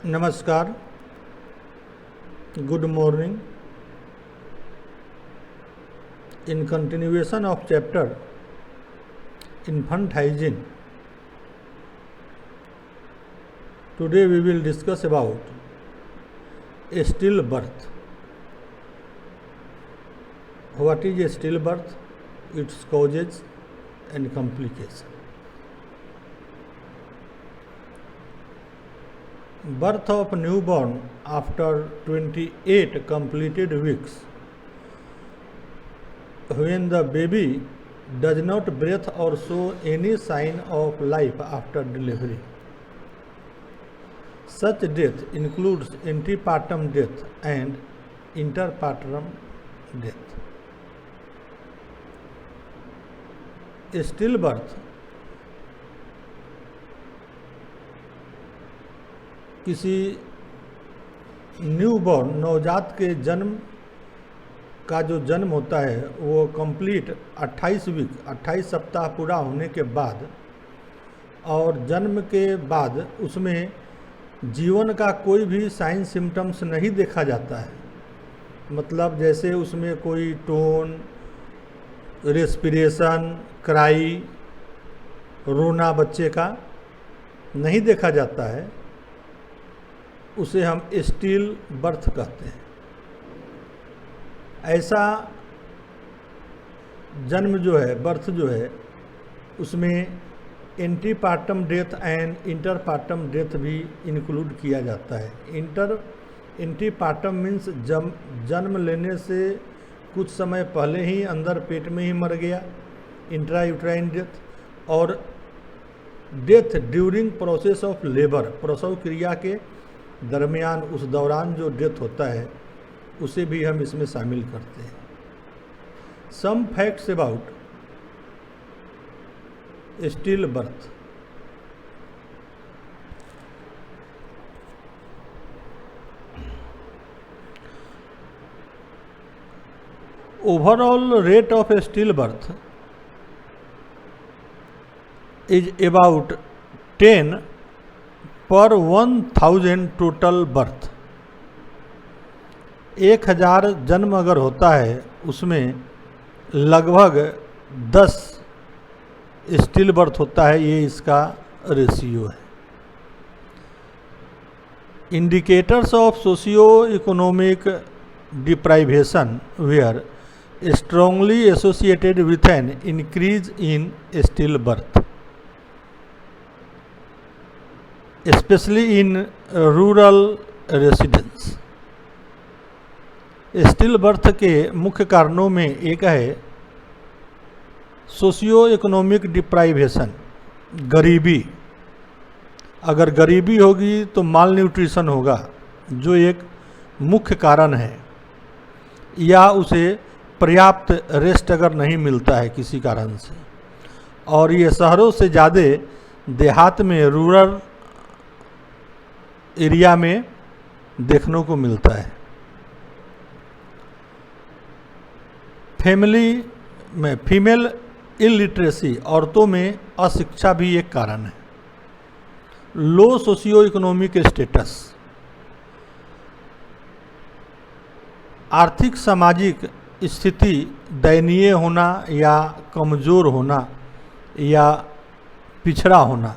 नमस्कार, good morning. In continuation of chapter Infant Hygiene, today we will discuss about stillbirth. What is a stillbirth? Its causes and complications. Birth of newborn after 28 completed weeks, when the baby does not breathe or show any sign of life after delivery. Such death includes antepartum death and interpartum death. Stillbirth किसी newborn नवजात के जन्म का जो जन्म होता है वो कंप्लीट 28 सप्ताह पूरा होने के बाद और जन्म के बाद उसमें जीवन का कोई भी साइन सिम्टम्स नहीं देखा जाता है। मतलब जैसे उसमें कोई टोन, रेस्पिरेशन, क्राई, रोना बच्चे का नहीं देखा जाता है, उसे हम स्टिल बर्थ कहते हैं। ऐसा जन्म जो है, बर्थ जो है, उसमें एंटीपार्टम डेथ एंड इंटरपार्टम डेथ भी इंक्लूड किया जाता है। एंटीपार्टम मीन्स जन्म लेने से कुछ समय पहले ही अंदर पेट में ही मर गया, इंट्रा यूट्राइन डेथ, और death during process of labour, प्रसव क्रिया के दरमियान उस दौरान जो डेथ होता है उसे भी हम इसमें शामिल करते हैं। Some facts about stillbirth. Overall rate of stillbirth is about 10 पर 1000 टोटल बर्थ। 1000 जन्म अगर होता है उसमें लगभग 10 स्टिल बर्थ होता है, ये इसका रेशियो है। Indicators of socio economic deprivation were strongly associated with an increase in stillbirth, especially in rural residents. Stillbirth के मुख्य कारणों में एक है सोशियो इकोनॉमिक डिप्राइवेशन, गरीबी। अगर गरीबी होगी तो माल न्यूट्रिशन होगा, जो एक मुख्य कारण है, या उसे पर्याप्त रेस्ट अगर नहीं मिलता है किसी कारण से। और ये शहरों से ज़्यादा देहात में, रूरल एरिया में देखने को मिलता है। फैमिली में फीमेल इलिटरेसी, औरतों में अशिक्षा भी एक कारण है। लो सोशियो इकोनॉमिक स्टेटस, आर्थिक सामाजिक स्थिति दयनीय होना या कमज़ोर होना या पिछड़ा होना।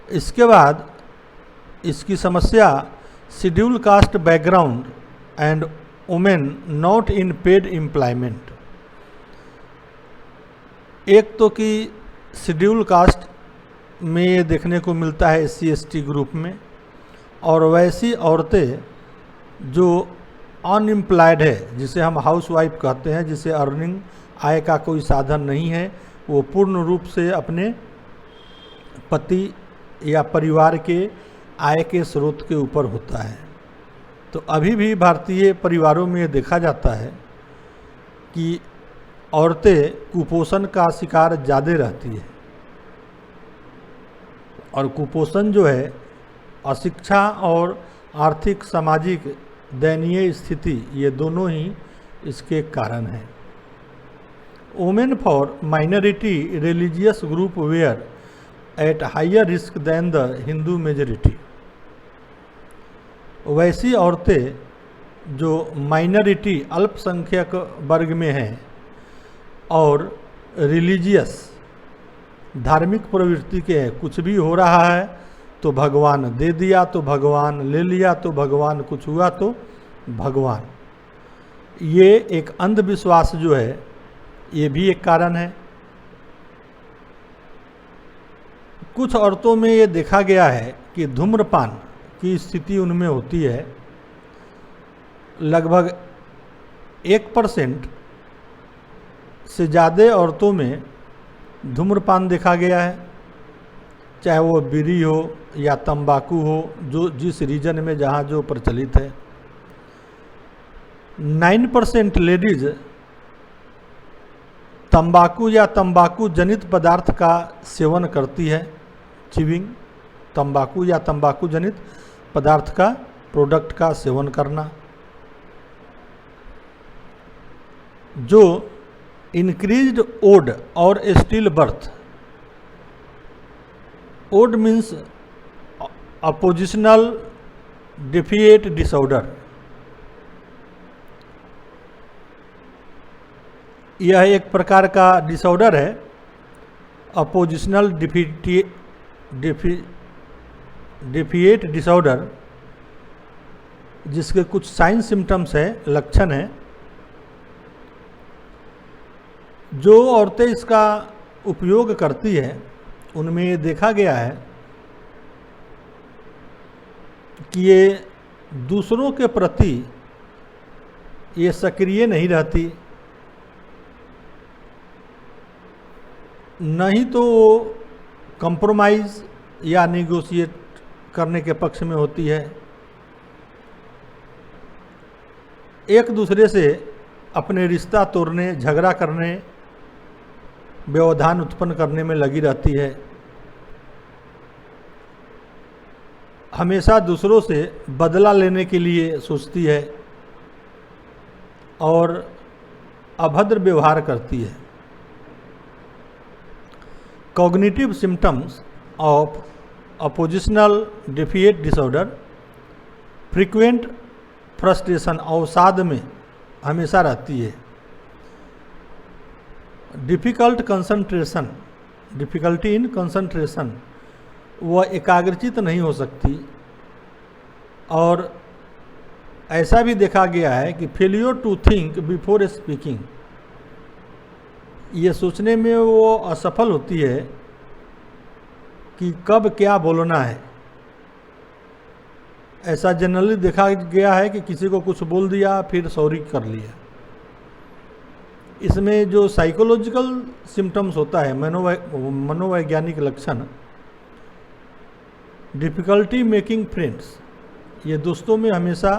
इसके बाद इसकी समस्या schedule caste background and women not in paid employment. एक तो कि शेड्यूल कास्ट में ये देखने को मिलता है SC ST ग्रुप में, और वैसी औरतें जो अनएम्प्लॉयड है, जिसे हम हाउसवाइफ कहते हैं, जिसे अर्निंग आय का कोई साधन नहीं है, वो पूर्ण रूप से अपने पति या परिवार के आय के स्रोत के ऊपर होता है। तो अभी भी भारतीय परिवारों में ये देखा जाता है कि औरतें कुपोषण का शिकार ज़्यादा रहती है, और कुपोषण जो है अशिक्षा और आर्थिक सामाजिक दयनीय स्थिति, ये दोनों ही इसके कारण हैं। Women for minority religious group were at higher risk than the Hindu majority. वैसी औरतें जो माइनॉरिटी अल्पसंख्यक वर्ग में हैं और रिलीजियस धार्मिक प्रवृत्ति के हैं, कुछ भी हो रहा है तो भगवान दे दिया तो भगवान ले लिया तो भगवान, कुछ हुआ तो भगवान, ये एक अंधविश्वास जो है ये भी एक कारण है। कुछ औरतों में ये देखा गया है कि धूम्रपान की स्थिति उनमें होती है। लगभग 1% से ज़्यादा औरतों में धूम्रपान देखा गया है, चाहे वो बीड़ी हो या तंबाकू हो, जो जिस रीजन में जहाँ जो प्रचलित है। 9% लेडीज तंबाकू या तंबाकू जनित पदार्थ का सेवन करती है, च्यूइंग, तंबाकू या तंबाकू जनित पदार्थ का प्रोडक्ट का सेवन करना, जो इंक्रीज्ड ओड और still birth. ODD means oppositional defiant disorder. यह एक प्रकार का डिसऑर्डर है, अपोजिशनल डिफिएट डिसऑर्डर, जिसके कुछ साइन सिम्टम्स हैं, लक्षण हैं। जो औरतें इसका उपयोग करती हैं उनमें ये देखा गया है कि ये दूसरों के प्रति ये सक्रिय नहीं रहती, नहीं तो कंप्रोमाइज़ या निगोशिएट करने के पक्ष में होती है, एक दूसरे से अपने रिश्ता तोड़ने, झगड़ा करने, व्यवधान उत्पन्न करने में लगी रहती है। हमेशा दूसरों से बदला लेने के लिए सोचती है और अभद्र व्यवहार करती है। Cognitive symptoms of oppositional defiant disorder, frequent frustration, अवसाद में हमेशा रहती है। Difficult concentration, difficulty in concentration, वह एकाग्रचित नहीं हो सकती। और ऐसा भी देखा गया है कि failure to think before speaking, ये सोचने में वो असफल होती है कि कब क्या बोलना है। ऐसा जनरली देखा गया है कि किसी को कुछ बोल दिया फिर सॉरी कर लिया। इसमें जो साइकोलॉजिकल सिम्टम्स होता है, मनोवैज्ञानिक लक्षण, डिफ़िकल्टी मेकिंग फ्रेंड्स, ये दोस्तों में हमेशा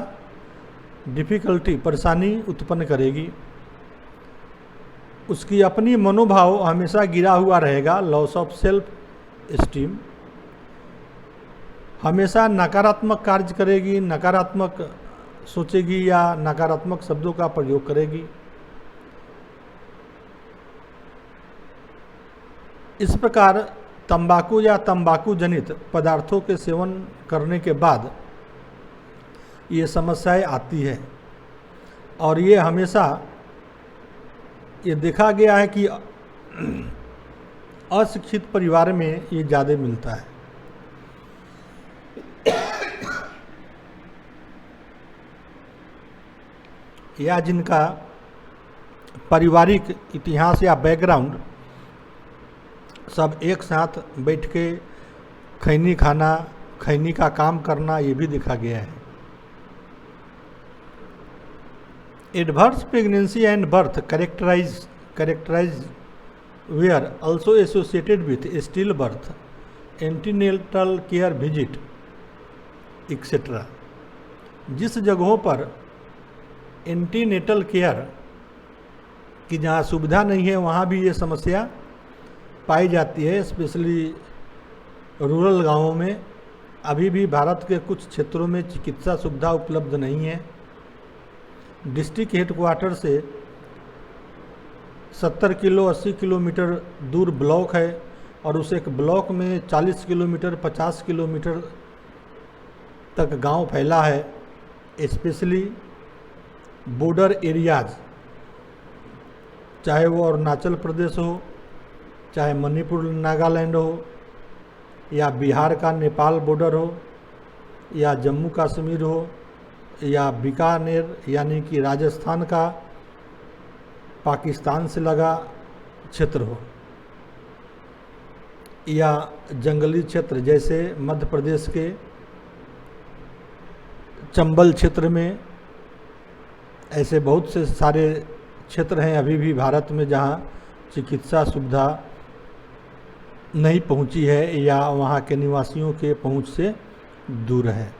डिफ़िकल्टी, परेशानी उत्पन्न करेगी। उसकी अपनी मनोभाव हमेशा गिरा हुआ रहेगा, लॉस ऑफ सेल्फ एस्टीम, हमेशा नकारात्मक कार्य करेगी, नकारात्मक सोचेगी या नकारात्मक शब्दों का प्रयोग करेगी। इस प्रकार तंबाकू या तंबाकू जनित पदार्थों के सेवन करने के बाद ये समस्याएं आती है। और ये हमेशा ये देखा गया है कि अशिक्षित परिवार में ये ज़्यादा मिलता है। या जिनका पारिवारिक इतिहास या बैकग्राउंड सब एक साथ बैठ के खैनी खाना, खैनी का काम करना, ये भी देखा गया है। Adverse pregnancy and birth characterise were also associated with still birth, antenatal care visit etc. जिस जगहों पर एंटीनेटल केयर की जहाँ सुविधा नहीं है वहाँ भी ये समस्या पाई जाती है, स्पेशली रूरल गांवों में। अभी भी भारत के कुछ क्षेत्रों में चिकित्सा सुविधा उपलब्ध नहीं है। डिस्ट्रिक्ट हेडक्वार्टर से 70 किलो 80 किलोमीटर दूर ब्लॉक है, और उस एक ब्लॉक में 40 किलोमीटर 50 किलोमीटर तक गांव फैला है, स्पेशली बॉर्डर एरियाज, चाहे वो अरुणाचल प्रदेश हो, चाहे मणिपुर नागालैंड हो, या बिहार का नेपाल बॉर्डर हो, या जम्मू कश्मीर हो, या बीकानेर यानी कि राजस्थान का पाकिस्तान से लगा क्षेत्र हो, या जंगली क्षेत्र जैसे मध्य प्रदेश के चंबल क्षेत्र में। ऐसे बहुत से सारे क्षेत्र हैं अभी भी भारत में जहां चिकित्सा सुविधा नहीं पहुंची है या वहां के निवासियों के पहुंच से दूर है।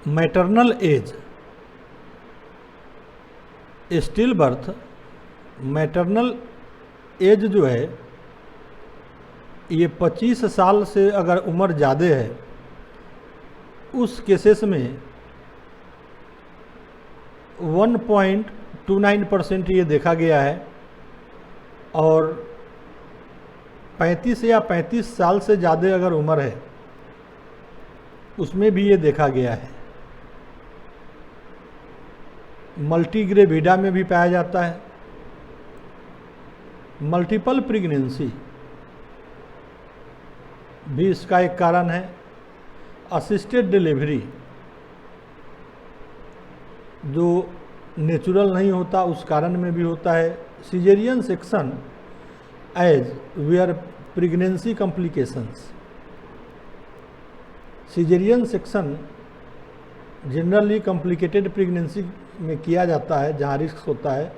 Maternal age, stillbirth, maternal age जो है ये 25 साल से अगर उम्र ज़्यादा है उस केसेस में 1.29% ये देखा गया है, और 35 या 35 साल से ज़्यादा अगर उम्र है उसमें भी ये देखा गया है। मल्टीग्रेविडा में भी पाया जाता है। मल्टीपल प्रेगनेंसी भी इसका एक कारण है। असिस्टेड डिलीवरी जो नेचुरल नहीं होता उस कारण में भी होता है। Caesarean section as were pregnancy complications, caesarean section generally complicated pregnancy में किया जाता है जहाँ रिस्क होता है,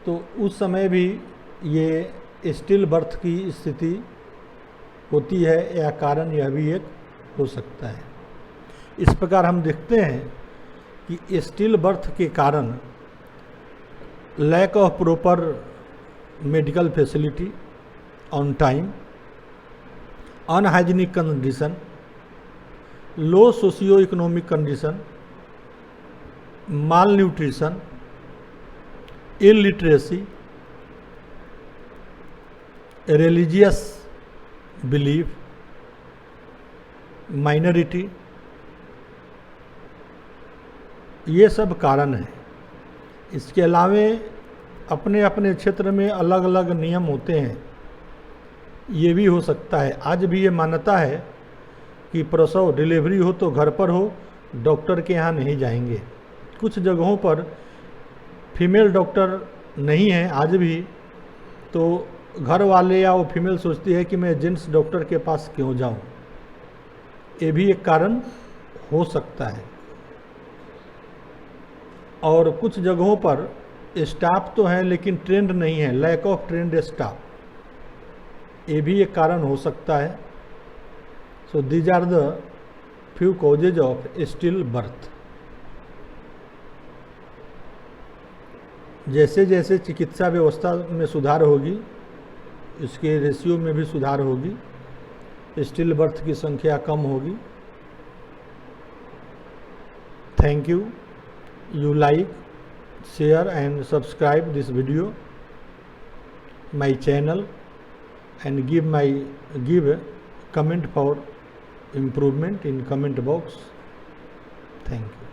तो उस समय भी ये स्टिल बर्थ की स्थिति होती है या कारण यह भी एक हो सकता है। इस प्रकार हम देखते हैं कि स्टिल बर्थ के कारण lack of proper medical facility on time, unhygienic condition, low socio economic condition, malnutrition, illiteracy, religious belief, minority, ये सब कारण हैं। इसके अलावे अपने अपने क्षेत्र में अलग अलग नियम होते हैं, ये भी हो सकता है। आज भी ये मान्यता है कि प्रसव डिलीवरी हो तो घर पर हो, डॉक्टर के यहाँ नहीं जाएंगे। कुछ जगहों पर फीमेल डॉक्टर नहीं है आज भी, तो घर वाले या वो फीमेल सोचती है कि मैं जेंट्स डॉक्टर के पास क्यों जाऊं। ये भी एक कारण हो सकता है। और कुछ जगहों पर स्टाफ तो है लेकिन ट्रेंड नहीं है, लैक ऑफ ट्रेंड स्टाफ, ये भी एक कारण हो सकता है। So these are the few causes of stillbirth. जैसे जैसे चिकित्सा व्यवस्था में सुधार होगी, इसके रेशियो में भी सुधार होगी, स्टिल बर्थ की संख्या कम होगी। Thank you. You like, share and subscribe this video, my channel, and give comment for improvement in comment box. Thank you.